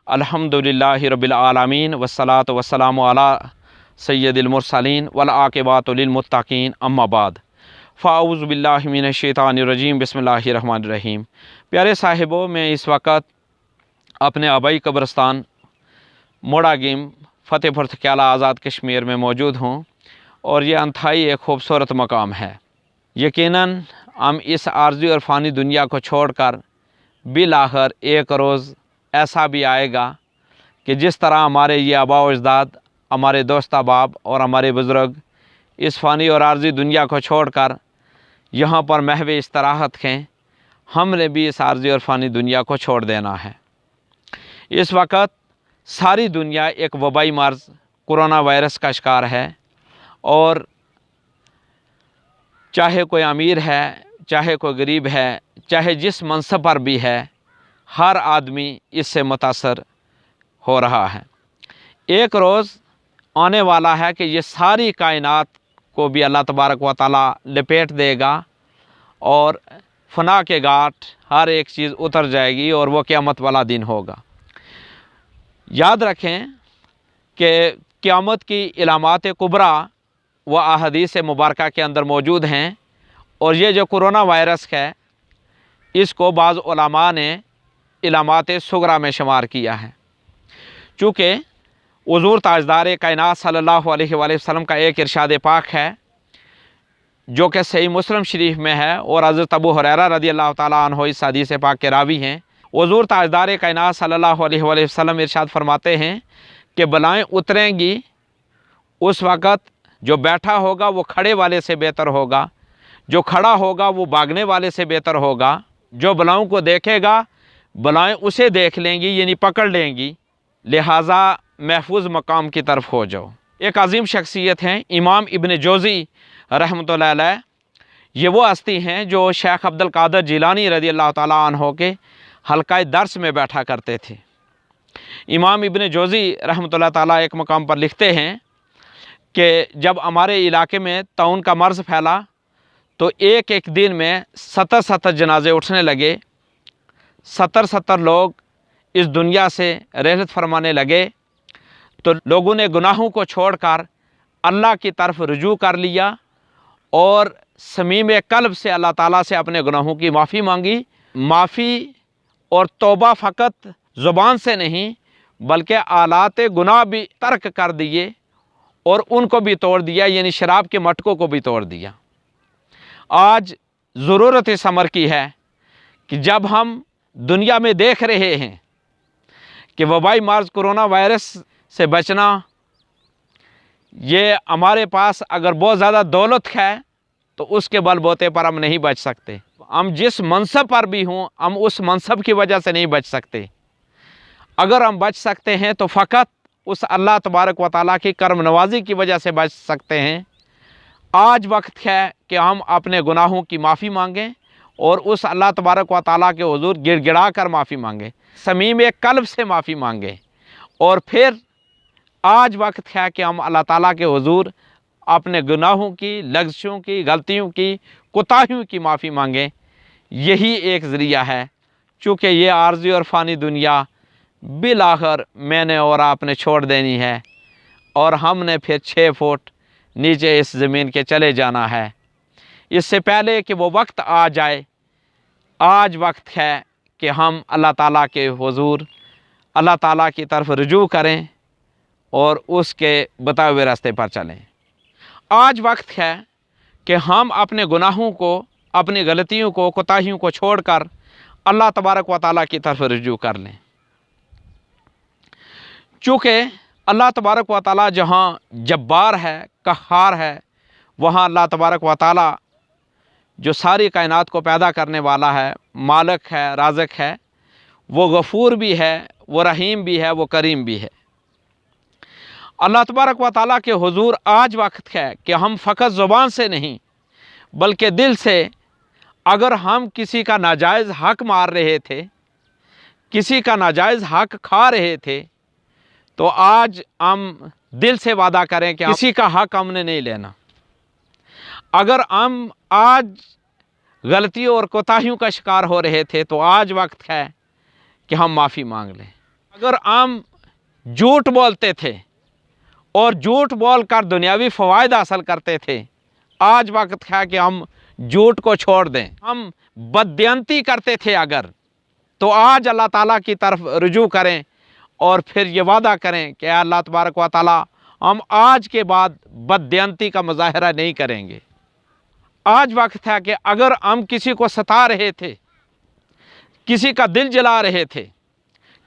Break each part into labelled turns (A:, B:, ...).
A: अल्हम्दुलिल्लाहि रब्बिल आलमीन वस्सलातु वस्सलामु अला सय्यदिल मुरसलीन वल आक़िबातु लिल मुत्तक़ीन अम्मा बाद फ़ाऊज़ु बिल्लाहि मिनश शैतानिर रजीम बिस्मिल्लाहिर रहमानिर रहीम। प्यारे साहिबों, मैं इस वक्त अपने आबाई कब्रस्तान मोड़ागिम फ़तेहपुर थक्याला आज़ाद कश्मीर में मौजूद हूँ और ये अंतहाई एक खूबसूरत मकाम है। यकीनन हम इस आर्ज़ी और फ़ानी दुनिया को छोड़कर बिलाखिर एक रोज़ ऐसा भी आएगा कि जिस तरह हमारे ये आबा व अजदाद, हमारे दोस्त अहबाब और हमारे बुज़ुर्ग इस फ़ानी और आर्ज़ी दुनिया को छोड़कर यहाँ पर महव इस्तराहत हैं, हमने भी इस आर्ज़ी और फ़ानी दुनिया को छोड़ देना है। इस वक्त सारी दुनिया एक वबाई मर्ज़ कोरोना वायरस का शिकार है और चाहे कोई अमीर है, चाहे कोई गरीब है, चाहे जिस मनसब पर भी है, हर आदमी इससे मुतासर हो रहा है। एक रोज़ आने वाला है कि ये सारी कायनात को भी अल्लाह तबारक व तआला लपेट देगा और फना के घाट हर एक चीज़ उतर जाएगी और वो क़यामत वाला दिन होगा। याद रखें कि क़यामत की इलामात कुबरा व अहादीस मुबारका के अंदर मौजूद हैं और ये जो कोरोना वायरस है इसको बाज़ उलमा ने इलामात सुगरा में शुमार किया है। चूँकि हुज़ूर ताजदार कायनात सल्लल्लाहु अलैहि वसल्लम का एक इरशाद पाक है जो कि सही मुस्लिम शरीफ में है और हज़रत अबू हुरैरा रज़ियल्लाहु ताला अन्हु इस हदीस पाक के रावी हैं। हुज़ूर ताजदार कायनात सल्लल्लाहु अलैहि वसल्लम इरशाद फरमाते हैं कि बलाएँ उतरेंगी उस वक़्त जो बैठा होगा वो खड़े वाले से बेहतर होगा, जो खड़ा होगा वो भागने वाले से बेहतर होगा, जो बलाओं को देखेगा बलाएँ उसे देख लेंगी यानी पकड़ लेंगी, लिहाजा महफूज मकाम की तरफ हो जाओ। एक अजीम शख्सियत हैं इमाम इब्न जोज़ी रहमतुल्लाह अलैह। ये वो हस्ती हैं जो शेख अब्दुल कादिर जिलानी रज़ियल्लाहु ताला अन्हु के हल्का दर्स में बैठा करते थे। इमाम इब्न जोज़ी रहमतुल्लाह ताला एक मकाम पर लिखते हैं कि जब हमारे इलाके में ताउन का मर्ज़ फैला तो एक एक दिन में 70 जनाजे उठने लगे। 70 लोग इस दुनिया से रहलत फरमाने लगे। तो लोगों ने गुनाहों को छोड़कर अल्लाह की तरफ रुजू कर लिया और समीम कल्ब से अल्लाह ताला से अपने गुनाहों की माफ़ी मांगी। माफ़ी और तौबा फ़कत ज़ुबान से नहीं बल्कि आलात गुनाह भी तर्क कर दिए और उनको भी तोड़ दिया, यानी शराब के मटकों को भी तोड़ दिया। आज ज़रूरत इस अमर की है कि जब हम दुनिया में देख रहे हैं कि वबाई मर्ज़ कोरोना वायरस से बचना, ये हमारे पास अगर बहुत ज़्यादा दौलत है तो उसके बलबूते पर हम नहीं बच सकते। हम जिस मनसब पर भी हों हम उस मनसब की वजह से नहीं बच सकते। अगर हम बच सकते हैं तो फ़कत उस अल्लाह तबारक व तआला की करम नवाज़ी की वजह से बच सकते हैं। आज वक्त है कि हम अपने गुनाहों की माफ़ी मांगें और उस अल्लाह तबारक व तआला के हुज़ूर गिड़गिड़ा कर माफ़ी मांगें, समीम कल्ब से माफ़ी मांगें। और फिर आज वक्त है कि हम अल्लाह ताला के हुज़ूर अपने गुनाहों की, लग़्ज़ियों की, गलतियों की, कोताहियों की माफ़ी मांगें। यही एक ज़रिया है। चूँकि ये आर्ज़ी और फ़ानी दुनिया बिलाखिर मैंने और आपने छोड़ देनी है और हमने फिर 6 फुट नीचे इस ज़मीन के चले जाना है। इससे पहले कि वो वक्त आ जाए, आज वक्त है कि हम अल्लाह ताला के हुज़ूर अल्लाह ताला की तरफ रुजू करें और उसके बताए हुए रास्ते पर चलें। आज वक्त है कि हम अपने गुनाहों को, अपनी गलतियों को, कोताहियों को छोड़कर अल्लाह तबारक व तआला की तरफ रुजू कर लें। चूँकि अल्लाह तबारक व तआला जहाँ जब्बार है, क़हार है, वहाँ अल्लाह तबारक व तआला जो सारी कायनात को पैदा करने वाला है, मालिक है, राज़िक है, वो गफ़ूर भी है, वो रहीम भी है, वो करीम भी है। अल्लाह तबारक व तआला के हुज़ूर आज वक्त है कि हम फ़कत ज़ुबान से नहीं बल्कि दिल से, अगर हम किसी का नाजायज़ हक़ मार रहे थे, किसी का नाजायज़ हक़ खा रहे थे, तो आज हम दिल से वादा करें कि किसी का हक़ हमने नहीं लेना। अगर हम आज गलतियों और कोताहियों का शिकार हो रहे थे तो आज वक्त है कि हम माफ़ी मांग लें। अगर हम झूठ बोलते थे और झूठ बोलकर दुनियावी फ़वाइद हासिल करते थे, आज वक्त है कि हम झूठ को छोड़ दें। हम बददियांती करते थे अगर, तो आज अल्लाह ताला की तरफ रुजू करें और फिर ये वादा करें कि अल्लाह तबारक व ताला हम आज के बाद बददियांती का मुजाहरा नहीं करेंगे। आज वक्त है कि अगर हम किसी को सता रहे थे, किसी का दिल जला रहे थे,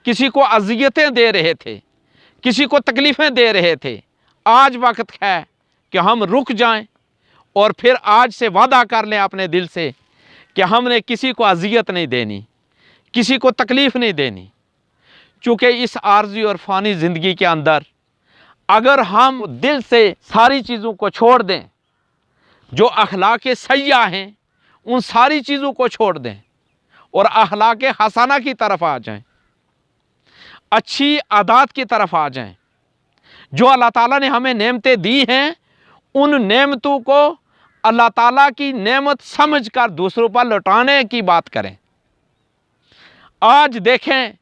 A: किसी को अज़ियतें दे रहे थे, किसी को तकलीफ़ें दे रहे थे, आज वक्त है कि हम रुक जाएं और फिर आज से वादा कर लें अपने दिल से कि हमने किसी को अज़ियत नहीं देनी, किसी को तकलीफ़ नहीं देनी। चूँकि इस आर्ज़ी और फ़ानी ज़िंदगी के अंदर अगर हम दिल से सारी चीज़ों को छोड़ दें, जो अखलाक सय्या हैं उन सारी चीज़ों को छोड़ दें और अखलाक हसना की तरफ आ जाएं, अच्छी आदत की तरफ आ जाएं, जो अल्लाह ताला ने हमें नेमतें दी हैं उन नेमतों को अल्लाह ताला की नेमत समझकर दूसरों पर लौटाने की बात करें। आज देखें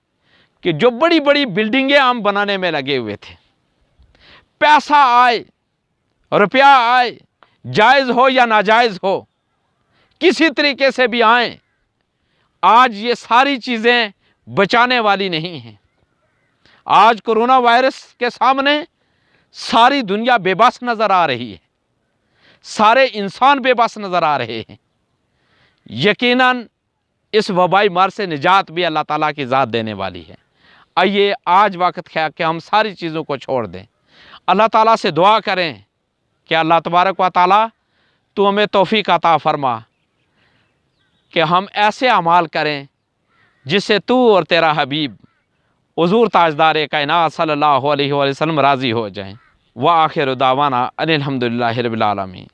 A: कि जो बड़ी बड़ी बिल्डिंगें हम बनाने में लगे हुए थे, पैसा आए, रुपया आए, जायज़ हो या नाजायज़ हो, किसी तरीके से भी आए, आज ये सारी चीज़ें बचाने वाली नहीं हैं। आज कोरोना वायरस के सामने सारी दुनिया बेबस नज़र आ रही है, सारे इंसान बेबस नज़र आ रहे हैं। यकीनन इस वबाई मार से निजात भी अल्लाह ताला की ज़ात देने वाली है। आइए आज वक्त है कि हम सारी चीज़ों को छोड़ दें, अल्लाह ताला से दुआ करें कि अल्लाह तबारक व ताला तू हमें तौफीक अता फरमा कि हम ऐसे अमाल करें जिससे तू और तेरा हबीब हुज़ूर ताजदार कायनात सल्लल्लाहु अलैहि वसल्लम राज़ी हो जाएं। व आखिर दावाना अनिल हम्दुलिल्लाहि रब्बिल आलमीन।